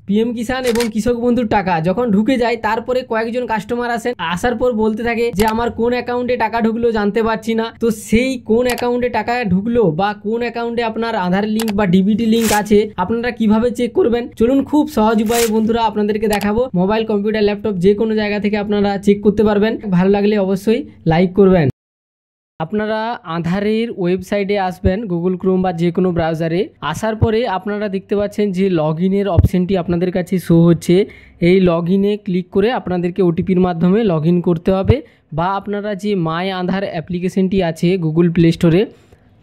PM কিষাণ এবং কৃষক বন্ধুর টাকা যখন ঢুকে যায় তারপরে কয়েকজন কাস্টমার আসেন, আসার পর বলতে থাকে যে আমার কোন অ্যাকাউন্টে টাকা ঢুকলো জানতে পারছি না। তো সেই কোন অ্যাকাউন্টে টাকা ঢুকলো বা কোন অ্যাকাউন্টে আপনার আধার লিঙ্ক বা ডিবিটি লিঙ্ক আছে আপনারা কিভাবে চেক করবেন, চলুন খুব সহজ উপায়ে বন্ধুরা আপনাদেরকে দেখাবো। মোবাইল, কম্পিউটার, ল্যাপটপ যে কোনো জায়গা থেকে আপনারা চেক করতে পারবেন। ভালো লাগলে অবশ্যই লাইক করবেন। আপনারা আধারের ওয়েবসাইটে আসবেন, গুগল ক্রোম বা যে কোনো ব্রাউজারে। আসার পরে আপনারা দেখতে পাচ্ছেন যে লগ ইনের অপশানটি আপনাদের কাছে শো হচ্ছে। এই লগ ইনে ক্লিক করে আপনাদেরকে ওটিপির মাধ্যমে লগ ইন করতে হবে, বা আপনারা যে মাই আধার অ্যাপ্লিকেশনটি আছে গুগল প্লে স্টোরে,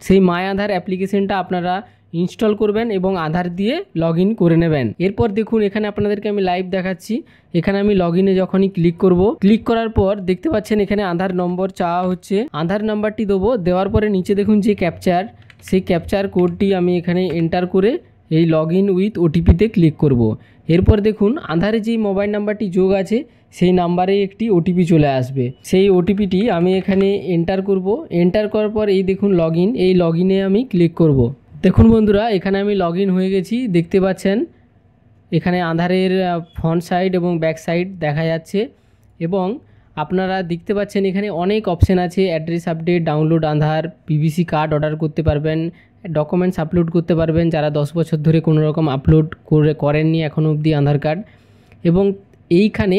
সেই মাই আধার অ্যাপ্লিকেশনটা আপনারা ইনস্টল করবেন এবং আধার দিয়ে লগ ইন করে নেবেন। এরপর দেখুন এখানে আপনাদেরকে আমি লাইভ দেখাচ্ছি। এখানে আমি লগ ইনে যখনই ক্লিক করব, ক্লিক করার পর দেখতে পাচ্ছেন এখানে আধার নম্বর চাওয়া হচ্ছে। আধার নাম্বারটি দেবো, দেওয়ার পরে নিচে দেখুন যে ক্যাপচার, সেই ক্যাপচার কোডটি আমি এখানে এন্টার করে এই লগ ইন উইথ ওটিপিতে ক্লিক করব। এরপর দেখুন আধারে যেই মোবাইল নাম্বারটি যোগ আছে সেই নাম্বারে একটি ওটিপি চলে আসবে। সেই ওটিপিটি আমি এখানে এন্টার করব। এন্টার করার পর এই দেখুন লগ ইন, এই লগ ইনে আমি ক্লিক করব। দেখুন বন্ধুরা এখানে আমি লগ ইন হয়ে গেছি। দেখতে পাচ্ছেন এখানে আধারের ফ্রন্ট সাইড এবং ব্যাক সাইড দেখা যাচ্ছে, এবং আপনারা দেখতে পাচ্ছেন এখানে অনেক অপশান আছে। অ্যাড্রেস আপডেট, ডাউনলোড আধার, পিভিসি কার্ড অর্ডার করতে পারবেন, ডকুমেন্টস আপলোড করতে পারবেন যারা 10 বছর ধরে কোনো রকম আপলোড করেননি এখনও অবধি আধার কার্ড। এবং এইখানে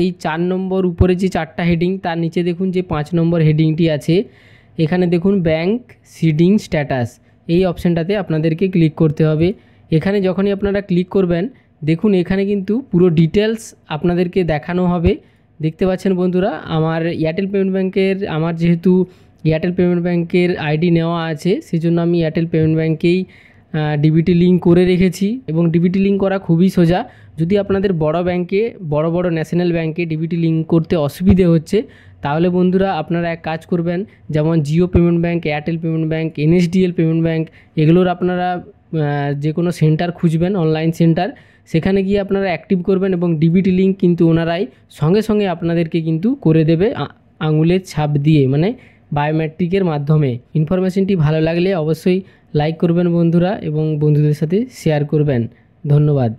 এই 4 নম্বর উপরে যে 4টা হেডিং, তার নিচে দেখুন যে 5 নম্বর হেডিংটি আছে। এখানে দেখুন ব্যাংক সিডিং স্ট্যাটাস, এই অপশানটাতে আপনাদেরকে ক্লিক করতে হবে। এখানে যখনই আপনারা ক্লিক করবেন দেখুন এখানে কিন্তু পুরো ডিটেলস আপনাদেরকে দেখানো হবে। দেখতে পাচ্ছেন বন্ধুরা আমার এয়ারটেল পেমেন্ট ব্যাংকের, আমার যেহেতু এয়ারটেল পেমেন্ট ব্যাংকের আইডি নেওয়া আছে সেই জন্য আমি এয়ারটেল পেমেন্ট ব্যাংকেই ডিবিটি লিঙ্ক করে রেখেছি, এবং ডিবিটি লিঙ্ক করা খুবই সোজা। যদি আপনাদের বড় ব্যাংকে, বড় ন্যাশনাল ব্যাংকে ডিবিটি লিঙ্ক করতে অসুবিধে হচ্ছে, তাহলে বন্ধুরা আপনারা এক কাজ করবেন, যেমন Jio payment bank, Airtel payment bank, NSDL payment bank, এগুলোর আপনারা যে কোনো সেন্টার খুঁজবেন, অনলাইন সেন্টার, সেখানে গিয়ে আপনারা অ্যাক্টিভ করবেন এবং ডিবিটি লিঙ্ক কিন্তু ওনারাই সঙ্গে সঙ্গে আপনাদেরকে কিন্তু করে দেবে আঙুলের ছাপ দিয়ে, মানে বায়োমেট্রিকের মাধ্যমে। ইনফরমেশনটি ভালো লাগলে অবশ্যই লাইক করবেন বন্ধুরা, এবং বন্ধুদের সাথে শেয়ার করবেন। ধন্যবাদ।